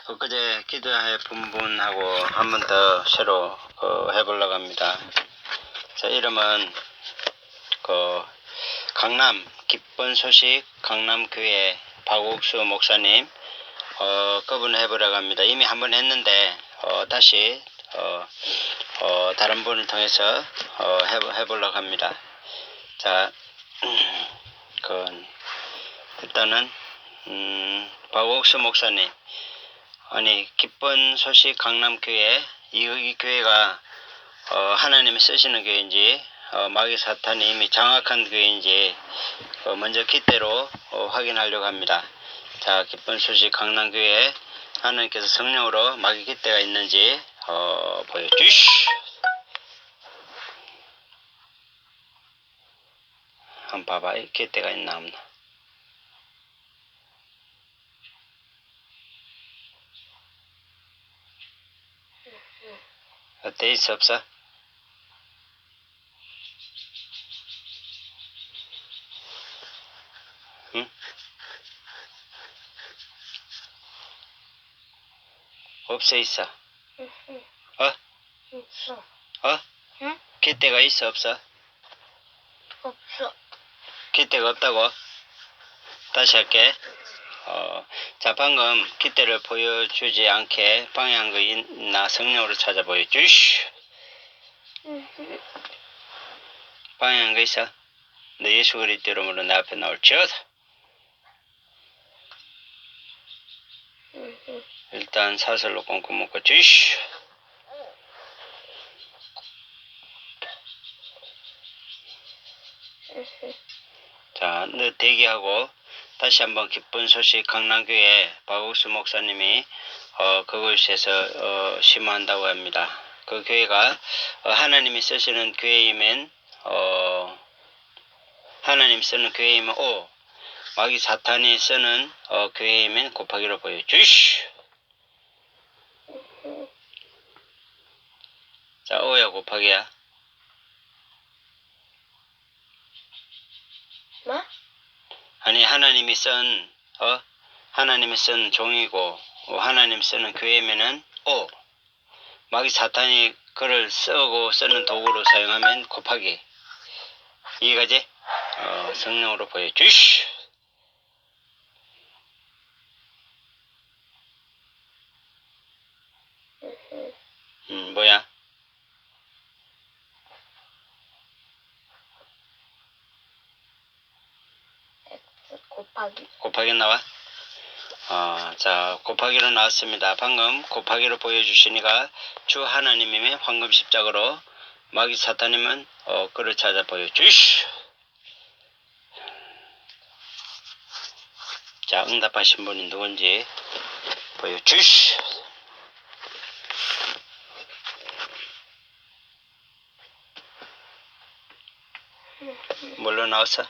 엊그제 기도해 분분하고 한 번 더 새로 해보려고 합니다. 자, 이름은 강남 기쁜 소식 강남교회 박옥수 목사님 그분 해보려고 합니다. 이미 한 번 했는데 다시 다른 분을 통해서 해보려고 합니다. 자, 일단은 박옥수 목사님, 아니 기쁜 소식 강남교회, 이 교회가 하나님이 쓰시는 교회인지 마귀 사탄이 이미 장악한 교회인지 먼저 깃대로 확인하려고 합니다. 자, 기쁜 소식 강남교회, 하나님께서 성령으로 마귀 깃대가 있는지 보여주시오. 한번 봐봐, 이 깃대가 있나 없나. 어때, 있어 없어? 응? 없어, 있어? 어? 있어. 어? 응? 깃대가 있어 없어? 없어. 깃대가 없다고? 다시 할게. 자, 방금 깃대를 보여주지 않게 방해한 거 있나 성령으로 찾아 보여주시오. 방해한 거 있어? 너 예수 그리스도 이름으로 내 앞에 나올지어다. 일단 사슬로 꽁꽁 묶어 주시오. 자, 너 대기하고 다시 한번 기쁜 소식 강남교회 박옥수 목사님이 그곳에서 심호한다고 합니다. 그 교회가 하나님이 쓰시는 교회이면 하나님 쓰는 교회이면 O, 마귀 사탄이 쓰는 교회이면 곱하기로 보여주시오. 자, O야 곱하기야? 뭐? 아니, 하나님이 쓴 종이고 하나님 쓰는 교회면은 O, 마귀 사탄이 그를 쓰는 도구로 사용하면 곱하기. 이해가지? 성령으로 보여주시오. 뭐야? X 곱하기. 곱하기 나와? 자, 곱하기로 나왔습니다. 방금 곱하기로 보여주시니까 주 하나님이면 황금 십자가로, 마귀 사탄이면 그를 찾아 보여주시오. 자, 응답하신 분이 누군지 보여주시오. 뭘로 나왔어?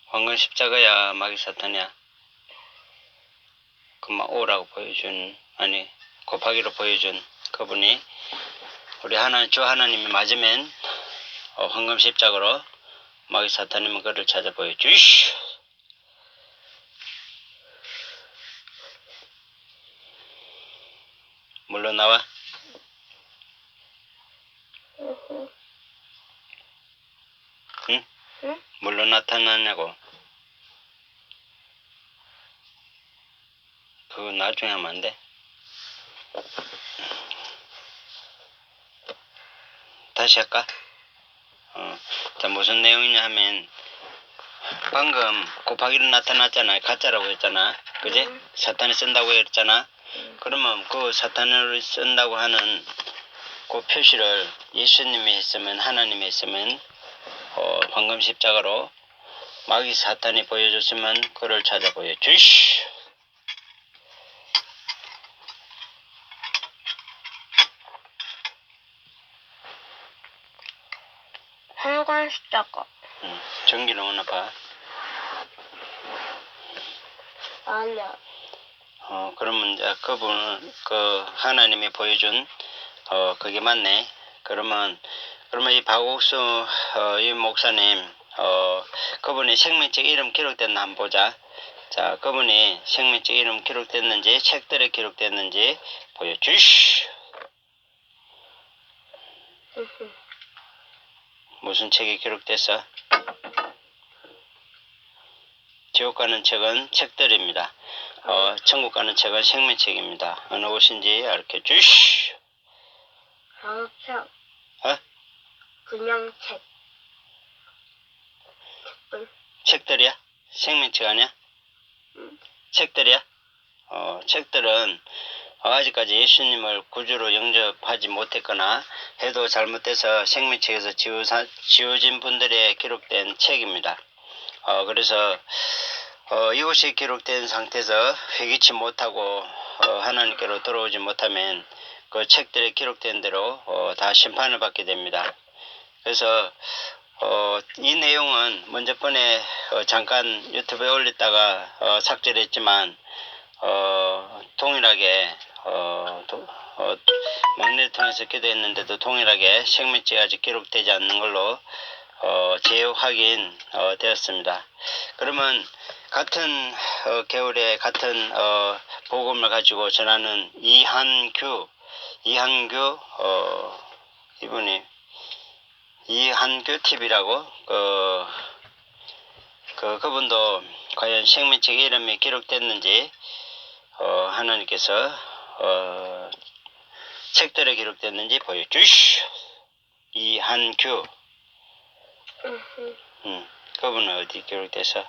황금 십자가야, 마귀 사탄이야? 그만 오라고 보여준, 아니 곱하기로 보여준 그분이 우리 주 하나님이 맞으면 황금 십자가로, 마귀 사탄이면 그를 찾아 보여주시오. 뭘로 나와? 응? 응? 뭘로 나타났냐고? 그거 나중에 하면 안 돼? 다시 할까? 자, 무슨 내용이냐 하면 방금 곱하기로 나타났잖아. 가짜라고 했잖아. 그지? 사탄이 쓴다고 했잖아. 그러면 그 사탄을 쓴다고 하는 그 표시를 예수님이 했으면, 하나님이 했으면 황금 십자가로, 마귀 사탄이 보여줬으면 그를 찾아 보여주시오. 황금 십자가. 전기는 오나 봐. 아니야. 그러면 이제 그분은 하나님이 보여준 그게 맞네. 그러면 이 박옥수 이 목사님 그분이 생명책 이름 기록됐나 한번 보자. 자, 그분이 생명책 이름 기록됐는지, 책들에 기록됐는지 보여주시. 무슨 책이 기록됐어? 지옥 가는 책은 책들입니다. 천국 가는 책은 생명책입니다. 어느 곳인지 알려 주시. 책. 어? 그냥 책. 책들이야? 생명책 아니야? 응. 책들이야? 책들은 아직까지 예수님을 구주로 영접하지 못했거나 해도 잘못돼서 생명책에서 지워진 분들의 기록된 책입니다. 그래서 이곳이 기록된 상태에서 회개치 못하고 하나님께로 돌아오지 못하면 그 책들에 기록된 대로 다 심판을 받게 됩니다. 그래서 이 내용은 먼저 번에 잠깐 유튜브에 올렸다가 삭제를 했지만 동일하게 막내를 통해서 기도했는데도 동일하게 생명책이 아직 기록되지 않는 걸로 재확인 되었습니다. 그러면 같은 계열의 같은 복음을 가지고 전하는 이한규 이분이 이한규 TV라고 그분도 과연 생명책 이름이 기록됐는지 하나님께서 책들에 기록됐는지 보여주시오. 이한규 그분은 어디 기록돼서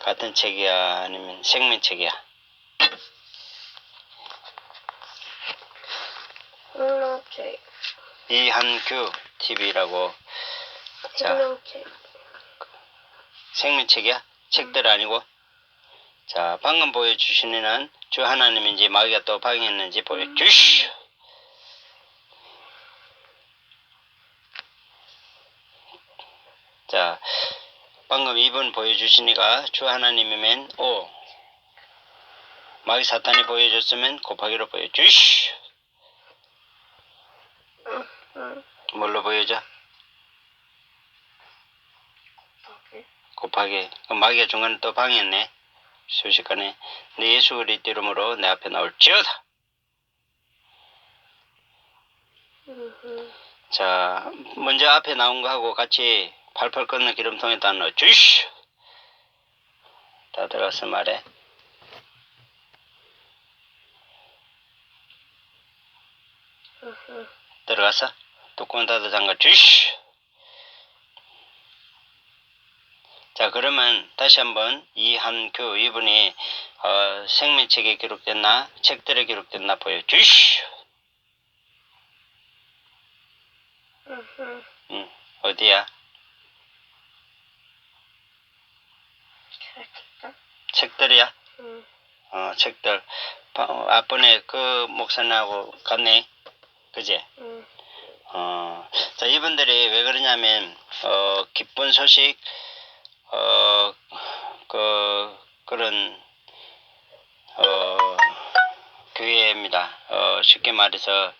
같은 책이야 아니면 생명책이야? 생명책. 이한규 TV라고. 자, 생명책. 생명책이야? 책들 아니고? 자, 방금 보여주시는 주 하나님인지 마귀가 또 방해했는지 보여주시오. 자, 방금 2번 보여주시니까 주 하나님이면 O, 마귀 사탄이 보여줬으면 곱하기로 보여주시오. 뭘로 보여줘? 곱하기. 그럼 마귀가 중간에 또 방해했네. 순식간에. 내 예수 그리스도 이름으로 내 앞에 나올지어다. 자, 먼저 앞에 나온 거하고 같이 팔팔 끓는 기름통에다 넣어 주시오. 다 들어가서 말해. 들어가서 뚜껑 닫아 잠가 주시오. 자, 그러면 다시 한번 이한규 이분이 생명책에 기록됐나 책들에 기록됐나 보여주시오. 어디야? 책들이야? 책들. 앞번에 그 목사님하고 같네. 그지? 자, 이분들이 왜 그러냐면, 기쁜 소식, 그런, 교회입니다. 쉽게 말해서,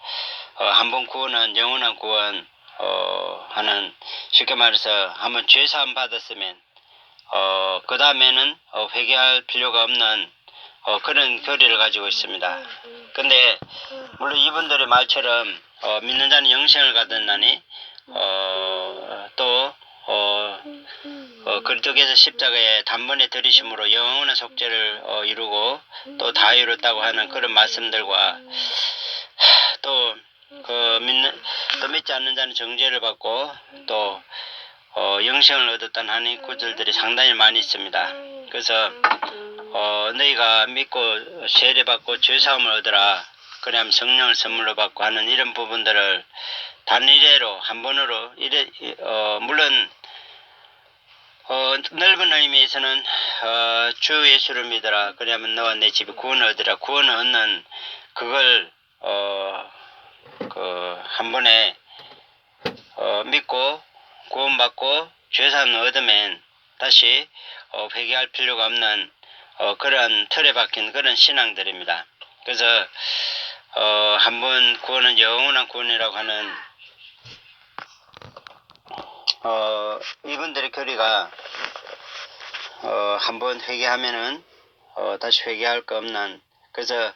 한 번 구원은 영원한 구원, 하는, 쉽게 말해서, 한번 죄사함 받았으면, 그 다음에는, 회개할 필요가 없는, 그런 교리를 가지고 있습니다. 근데, 물론 이분들의 말처럼, 믿는 자는 영생을 가든나니, 또, 그리스도께서 십자가에 단번에 들이심으로 영원한 속죄를 이루고 또 다 이뤘다고 하는 그런 말씀들과 또 믿지 않는 자는 정죄를 받고 또 영생을 얻었다는 하나님 구절들이 상당히 많이 있습니다. 그래서 너희가 믿고 세례받고 죄사함을 얻으라, 그러면 성령을 선물로 받고 하는 이런 부분들을 단일회로 한 번으로 물론 넓은 의미에서는 주 예수를 믿어라, 그러면 너와 내 집이 구원을 얻으라, 구원을 얻는 그걸 한 번에 믿고 구원받고 죄사함을 얻으면 다시 회개할 필요가 없는 그런 틀에 박힌 그런 신앙들입니다. 그래서 한 번 구원은 영원한 구원이라고 하는 이분들의 교리가 한번 회개하면은 다시 회개할 거 없는, 그래서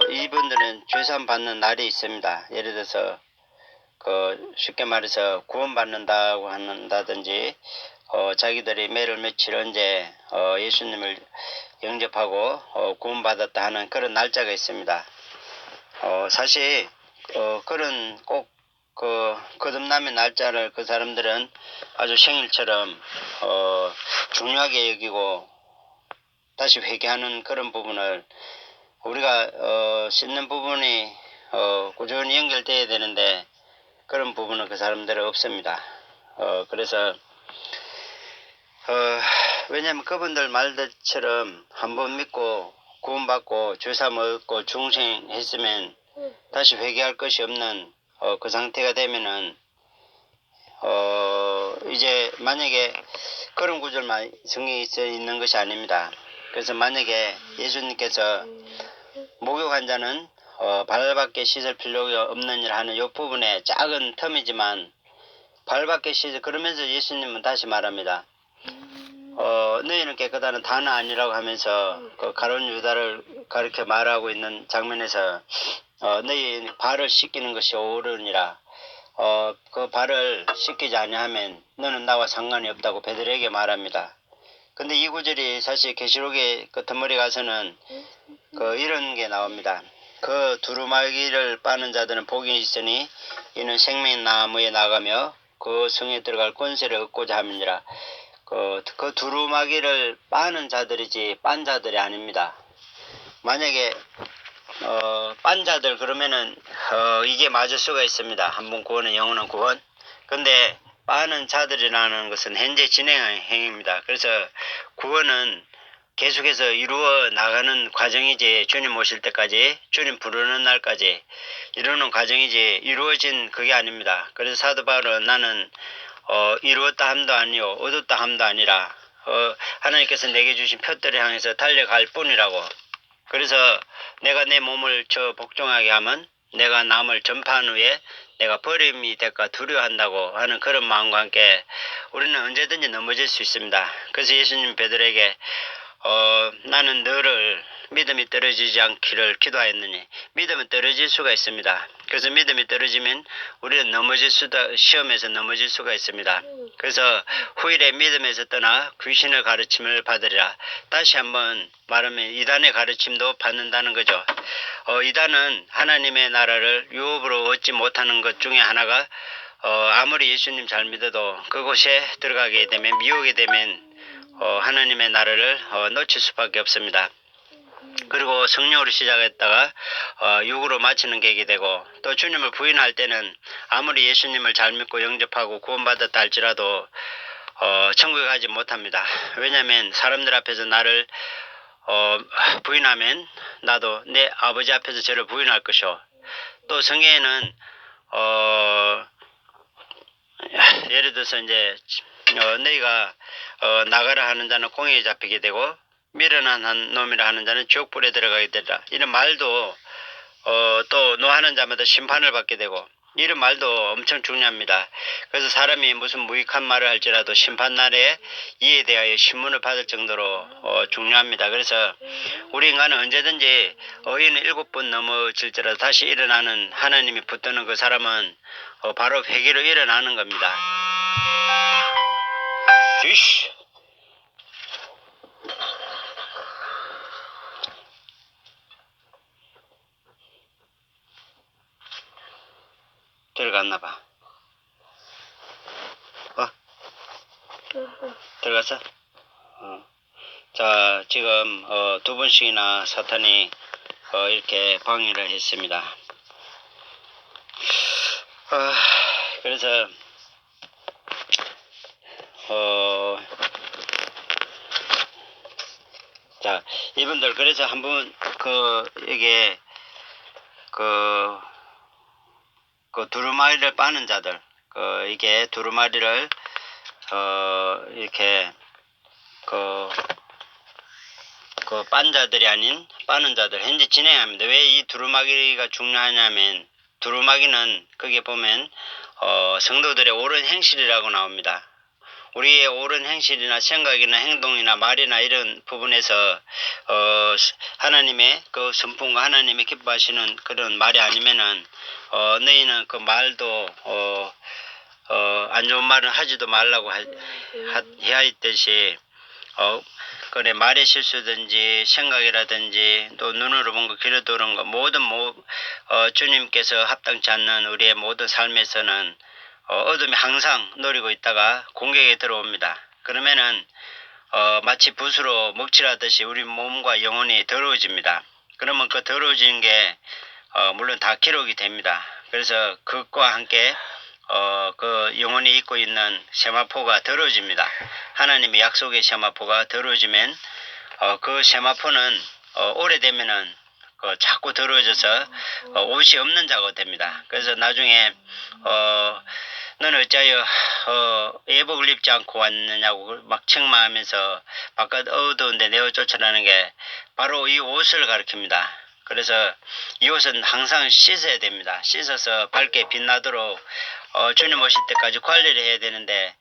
이분들은 죄산 받는 날이 있습니다. 예를 들어서 쉽게 말해서 구원받는다고 한다든지 자기들이 매를 며칠 언제 예수님을 영접하고 구원받았다 하는 그런 날짜가 있습니다. 사실 그런 꼭 거듭남의 날짜를 그 사람들은 아주 생일처럼 중요하게 여기고 다시 회개하는 그런 부분을 우리가 씻는 부분이 꾸준히 연결돼야 되는데 그런 부분은 그 사람들은 없습니다. 그래서 왜냐하면 그분들 말들처럼 한번 믿고 구원받고 죄사함 얻고 중생했으면 다시 회개할 것이 없는 그 상태가 되면은 이제 만약에 그런 구절만 성경에 있는 것이 아닙니다. 그래서 만약에 예수님께서 목욕한 자는 발밖에 씻을 필요가 없는 일 하는 이 부분에 작은 텀이지만 발밖에 씻을, 그러면서 예수님은 다시 말합니다. 너희는 깨끗하는 다는 아니라고 하면서 그 가룟 유다를 가르쳐 말하고 있는 장면에서 너희 발을 씻기는 것이 옳으니라. 그 발을 씻기지 아니하면 너는 나와 상관이 없다고 베드로에게 말합니다. 근데 이 구절이 사실 계시록의 끝머리 가서는 이런 게 나옵니다. 그 두루마기를 빠는 자들은 복이 있으니 이는 생명나무에 나가며 그 성에 들어갈 권세를 얻고자 함이니라. 그 두루마기를 빠는 자들이지 빤 자들이 아닙니다. 만약에 빤 자들 그러면은 이게 맞을 수가 있습니다. 한번 구원은 영원한 구원. 근데 빠는 자들이라는 것은 현재 진행한 행위입니다. 그래서 구원은 계속해서 이루어 나가는 과정이지, 주님 오실 때까지, 주님 부르는 날까지 이루는 과정이지 이루어진 그게 아닙니다. 그래서 사도 바울은 나는 이루었다 함도 아니요 얻었다 함도 아니라 하나님께서 내게 주신 표대를 향해서 달려갈 뿐이라고. 그래서 내가 내 몸을 복종하게 하면 내가 남을 전파한 후에 내가 버림이 될까 두려워한다고 하는 그런 마음과 함께 우리는 언제든지 넘어질 수 있습니다. 그래서 예수님 베드로에게 나는 너를 믿음이 떨어지지 않기를 기도하였느니, 믿음은 떨어질 수가 있습니다. 그래서 믿음이 떨어지면 우리는 시험에서 넘어질 수가 있습니다. 그래서 후일에 믿음에서 떠나 귀신의 가르침을 받으리라. 다시 한번 말하면 이단의 가르침도 받는다는 거죠. 이단은 하나님의 나라를 유업으로 얻지 못하는 것 중에 하나가 아무리 예수님 잘 믿어도 그곳에 들어가게 되면, 미혹이 되면 하나님의 나라를 놓칠 수밖에 없습니다. 그리고 성령으로 시작했다가 육으로 마치는 계획이 되고, 또 주님을 부인할 때는 아무리 예수님을 잘 믿고 영접하고 구원받았다 할지라도 천국에 가지 못합니다. 왜냐하면 사람들 앞에서 나를 부인하면 나도 내 아버지 앞에서 저를 부인할 것이요. 또 성경에는 예를 들어서 이제 너희가 나가라 하는 자는 공회에 잡히게 되고 미련한 놈이라 하는 자는 지옥불에 들어가게 되리라. 이런 말도 또 노하는 자마다 심판을 받게 되고, 이런 말도 엄청 중요합니다. 그래서 사람이 무슨 무익한 말을 할지라도 심판날에 이에 대하여 신문을 받을 정도로 중요합니다. 그래서 우리 인간은 언제든지 어휘는 7번 넘어질지라도 다시 일어나는, 하나님이 붙드는 그 사람은 바로 회개로 일어나는 겁니다. 이씨. 들어갔나봐. 들어갔어? 자, 지금 두 번씩이나 사탄이 이렇게 방해를 했습니다. 그래서 자, 이분들 그래서 한번 이게 두루마리를 빠는 자들, 이게 두루마리를 이렇게 빤 자들이 아닌 빠는 자들 현재 진행합니다. 왜 이 두루마기가 중요하냐면, 두루마기는 거기에 보면 성도들의 옳은 행실이라고 나옵니다. 우리의 옳은 행실이나 생각이나 행동이나 말이나 이런 부분에서 하나님의 그 선풍과 하나님이 기뻐하시는 그런 말이 아니면은 너희는 그 말도 안 좋은 말은 하지도 말라고 해야 했듯이 그래 말의 실수든지 생각이라든지 또 눈으로 본 거 귀로 들은 거 모든 주님께서 합당치 않는 우리의 모든 삶에서는 어둠이 항상 노리고 있다가 공격에 들어옵니다. 그러면은 마치 붓으로 먹칠하듯이 우리 몸과 영혼이 더러워집니다. 그러면 그 더러워지는 게 물론 다 기록이 됩니다. 그래서 그것과 함께 그 영혼이 입고 있는 세마포가 더러워집니다. 하나님의 약속의 세마포가 더러워지면 그 세마포는 오래되면은 자꾸 더러워져서 옷이 없는 자가 됩니다. 그래서 나중에 너는 어찌하여 예복을 입지 않고 왔느냐고 막 책망하면서 바깥 어두운데 내어 쫓아라는 게 바로 이 옷을 가리킵니다. 그래서 이 옷은 항상 씻어야 됩니다. 씻어서 밝게 빛나도록 주님 오실 때까지 관리를 해야 되는데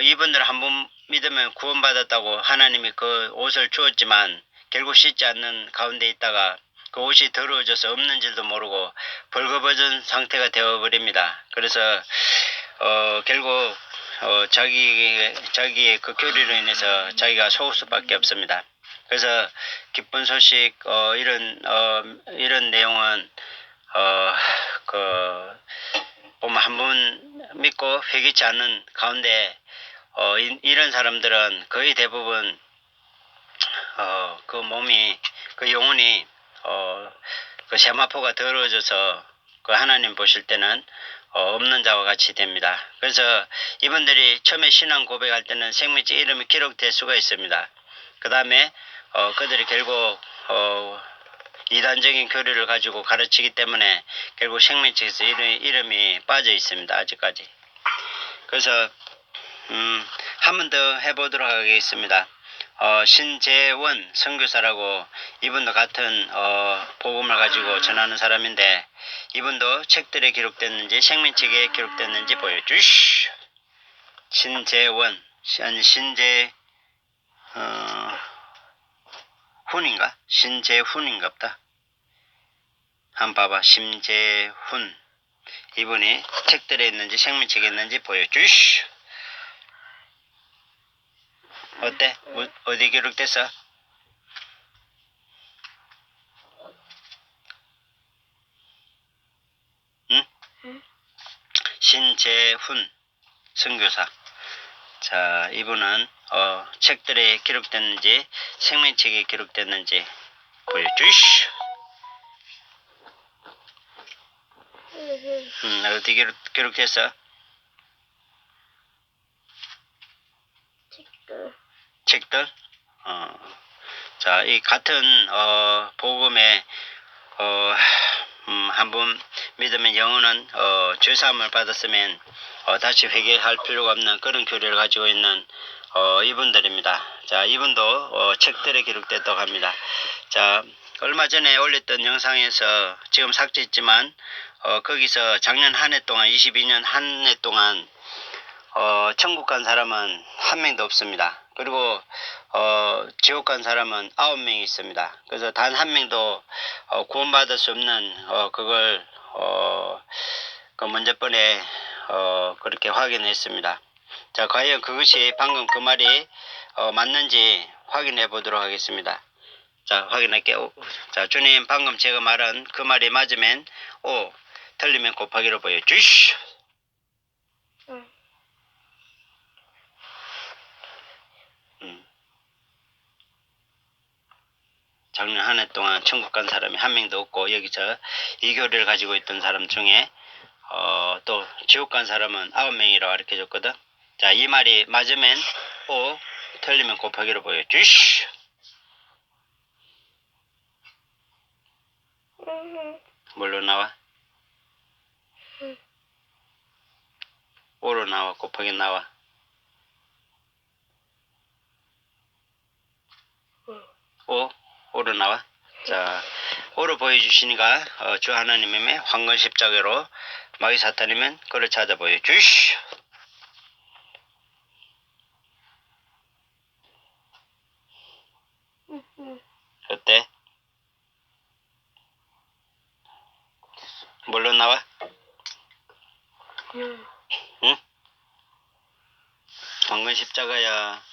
이분들 한 번 믿으면 구원받았다고 하나님이 그 옷을 주었지만 결국 씻지 않는 가운데 있다가 그 옷이 더러워져서 없는 줄도 모르고 벌거벗은 상태가 되어버립니다. 그래서 결국 자기의 그 교리로 인해서 자기가 속을 수밖에 없습니다. 그래서 기쁜 소식 이런 내용은 보면 한 번 믿고 회개치 않는 가운데 이런 사람들은 거의 대부분 그 몸이 그 영혼이 그 세마포가 더러워져서 그 하나님 보실 때는 없는 자와 같이 됩니다. 그래서 이분들이 처음에 신앙 고백할 때는 생명책 이름이 기록될 수가 있습니다. 그 다음에 그들이 결국 이단적인 교리를 가지고 가르치기 때문에 결국 생명책에서 이름이 빠져 있습니다. 아직까지. 그래서 한 번 더 해보도록 하겠습니다. 신재원 선교사라고 이분도 같은 복음을 가지고 전하는 사람인데 이분도 책들에 기록됐는지 생명책에 기록됐는지 보여주시오. 신재원 훈인가? 신재훈인갑다. 한번 봐봐. 신재훈 이분이 책들에 있는지 생명책에 있는지 보여주시오. 어때? 어디 기록됐어? 응? 신재훈 선교사. 자, 이분은 책들에 기록됐는지 생명책에 기록됐는지 보여주시오. 어디 기록됐어? 책들? 자, 이 같은 복음에 한번 믿으면 영혼은 죄사함을 받았으면 다시 회개할 필요가 없는 그런 교리를 가지고 있는 이분들입니다. 자, 이분도 책들에 기록됐다고 합니다. 자, 얼마 전에 올렸던 영상에서 지금 삭제했지만 거기서 작년 한 해 동안 22년 한 해 동안 천국 간 사람은 한 명도 없습니다. 그리고 지옥 간 사람은 9명이 있습니다. 그래서 단 한 명도 구원받을 수 없는 그걸 그 문제번에 그렇게 확인했습니다. 자, 과연 그것이 방금 그 말이 맞는지 확인해 보도록 하겠습니다. 자, 확인할게요. 자, 주님 방금 제가 말한 그 말이 맞으면 O, 틀리면 곱하기로 보여주시오. 작년 한 해 동안 천국 간 사람이 한 명도 없고 여기서 이 교리를 가지고 있던 사람 중에 또 지옥 간 사람은 9명이라고 가르쳐줬거든. 자, 이 말이 맞으면 O, 틀리면 곱하기로 보여주시오. 뭘로 나와? O로 나와? 곱하기 나와? O로 나와? 자, O로 보여주시니까 주 하나님의 황금 십자가로 마귀 사탄이면 그를 찾아 보여주시오. 어때? 뭘로 나와? 응? 황금 십자가야?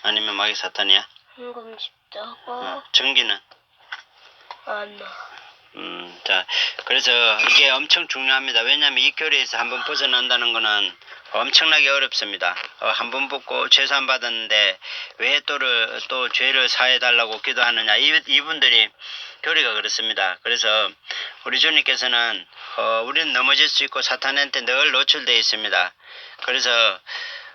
아니면 마귀 사탄이야? 황금 십자가. 증기는? 아나. 자, 그래서 이게 엄청 중요합니다. 왜냐하면 이 교리에서 한번 벗어난다는 거는 엄청나게 어렵습니다. 한번 붙고 죄산 받았는데 왜 또 죄를 사해달라고 기도하느냐. 이분들이 교리가 그렇습니다. 그래서 우리 주님께서는 우리는 넘어질 수 있고 사탄한테 늘 노출되어 있습니다. 그래서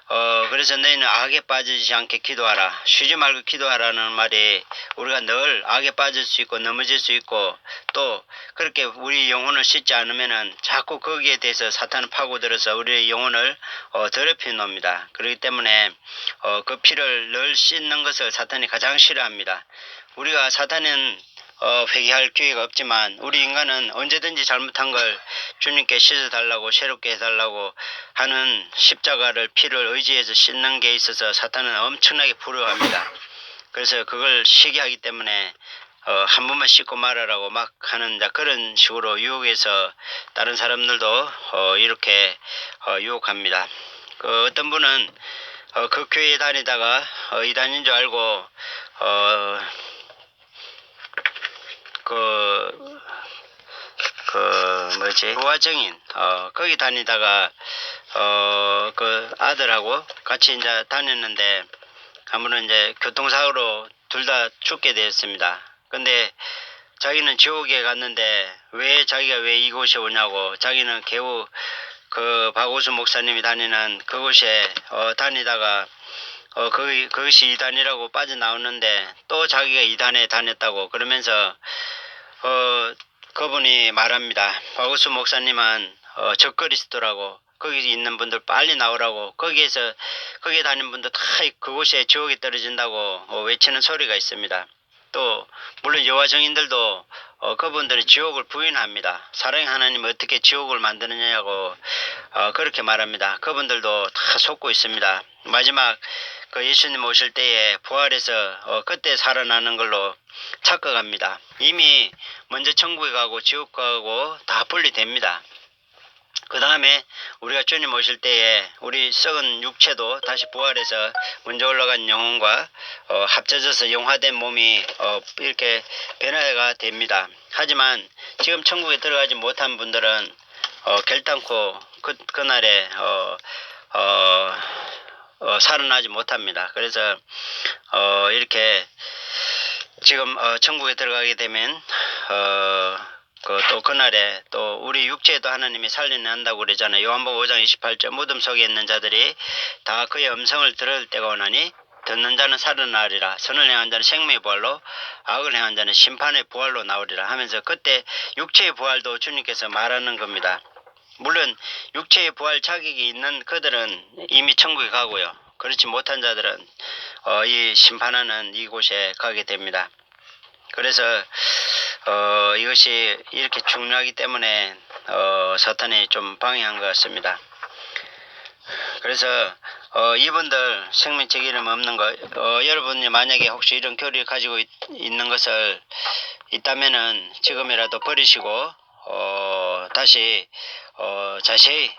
너희는 악에 빠지지 않게 기도하라. 쉬지 말고 기도하라는 말이 우리가 늘 악에 빠질 수 있고 넘어질 수 있고 또 그렇게 우리 영혼을 씻지 않으면은 자꾸 거기에 대해서 사탄은 파고들어서 우리의 영혼을 더럽혀 놓습니다. 그렇기 때문에 그 피를 늘 씻는 것을 사탄이 가장 싫어합니다. 우리가 사탄은 회개할 기회가 없지만 우리 인간은 언제든지 잘못한 걸 주님께 씻어달라고 새롭게 해달라고 하는 십자가를 피를 의지해서 씻는 게 있어서 사탄은 엄청나게 부러워합니다. 그래서 그걸 시기하기 때문에 한 번만 씻고 말하라고 막 하는 그런 식으로 유혹해서 다른 사람들도 이렇게 유혹합니다. 어떤 분은 그 교회에 다니다가 이단인 줄 알고 부화정인 거기 다니다가 그 아들하고 같이 이제 다녔는데 아무런 이제 교통사고로 둘 다 죽게 되었습니다. 근데 자기는 지옥에 갔는데 자기가 왜 이곳에 오냐고, 자기는 겨우 그 박오수 목사님이 다니는 그곳에 다니다가 그것이 이단이라고 빠져나오는데 또 자기가 이단에 다녔다고 그러면서 그분이 말합니다. 박우수 목사님은 적그리스도라고, 거기 있는 분들 빨리 나오라고, 거기에 다니는 분들 다 그곳에 지옥에 떨어진다고 외치는 소리가 있습니다. 또 물론 여호와 증인들도 그분들은 지옥을 부인합니다. 사랑의 하나님 어떻게 지옥을 만드느냐고 그렇게 말합니다. 그분들도 다 속고 있습니다. 마지막 그 예수님 오실 때에 부활해서 그때 살아나는 걸로 착각합니다. 이미 먼저 천국에 가고 지옥 가고 다 분리됩니다. 그 다음에 우리가 주님 오실 때에 우리 썩은 육체도 다시 부활해서 먼저 올라간 영혼과 합쳐져서 영화된 몸이 이렇게 변화가 됩니다. 하지만 지금 천국에 들어가지 못한 분들은 결단코 그날에 살아나지 못합니다. 그래서 이렇게 지금 천국에 들어가게 되면 또 그날에 또 우리 육체도 하나님이 살려낸다고 그러잖아요. 요한복음 5장 28절 무덤 속에 있는 자들이 다 그의 음성을 들을 때가 오나니 듣는 자는 살아나리라. 선을 행한 자는 생명의 부활로, 악을 행한 자는 심판의 부활로 나오리라 하면서 그때 육체의 부활도 주님께서 말하는 겁니다. 물론 육체의 부활 자격이 있는 그들은 이미 천국에 가고요. 그렇지 못한 자들은 이 심판하는 이곳에 가게 됩니다. 그래서 이것이 이렇게 중요하기 때문에 사탄이 좀 방해한 것 같습니다. 그래서 이분들 생명책 이름 없는 거, 여러분이 만약에 혹시 이런 교리를 가지고 있는 것을 있다면은 지금이라도 버리시고 다시 자세히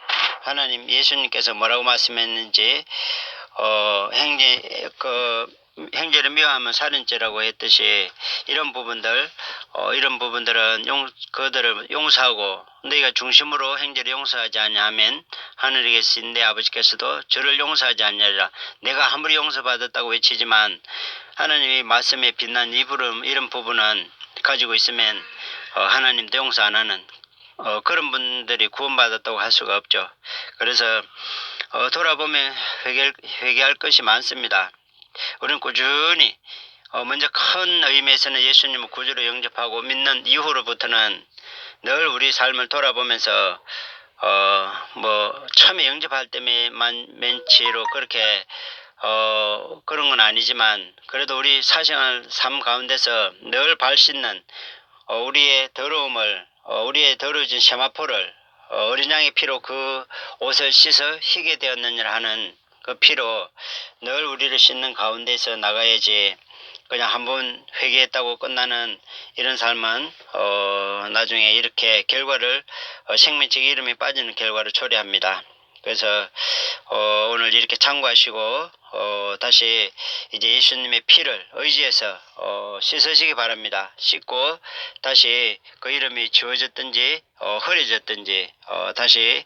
하나님 예수님께서 뭐라고 말씀했는지 형제를 미워하면 살인죄라고 했듯이 이런 부분들은 그들을 용서하고 너희가 중심으로 형제를 용서하지 아니하면 하늘에 계신 내 아버지께서도 저를 용서하지 아니하리라. 내가 아무리 용서받았다고 외치지만 하나님의 말씀에 빛난 이런 부분은 가지고 있으면 하나님도 용서 안 하는 그런 분들이 구원받았다고 할 수가 없죠. 그래서 돌아보면 회개할 것이 많습니다. 우리는 꾸준히 먼저 큰 의미에서는 예수님을 구주로 영접하고 믿는 이후로부터는 늘 우리 삶을 돌아보면서 처음에 영접할 때만 맨치로 그렇게 그런 건 아니지만 그래도 우리 사생활 삶 가운데서 늘 발 씻는 우리의 더러움을 우리의 더러워진 세마포를 어린 양의 피로 그 옷을 씻어 희게 되었느니라 하는 그 피로 늘 우리를 씻는 가운데서 나가야지 그냥 한번 회개했다고 끝나는 이런 삶은 나중에 이렇게 결과를 생명책 이름이 빠지는 결과를 초래합니다. 그래서 오늘 이렇게 참고하시고 다시 이제 예수님의 피를 의지해서 씻으시기 바랍니다. 씻고 다시 그 이름이 지워졌든지 흐려졌든지 다시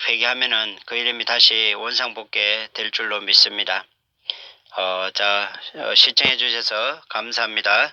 회개하면은 그 이름이 다시 원상복귀 될 줄로 믿습니다. 시청해 주셔서 감사합니다.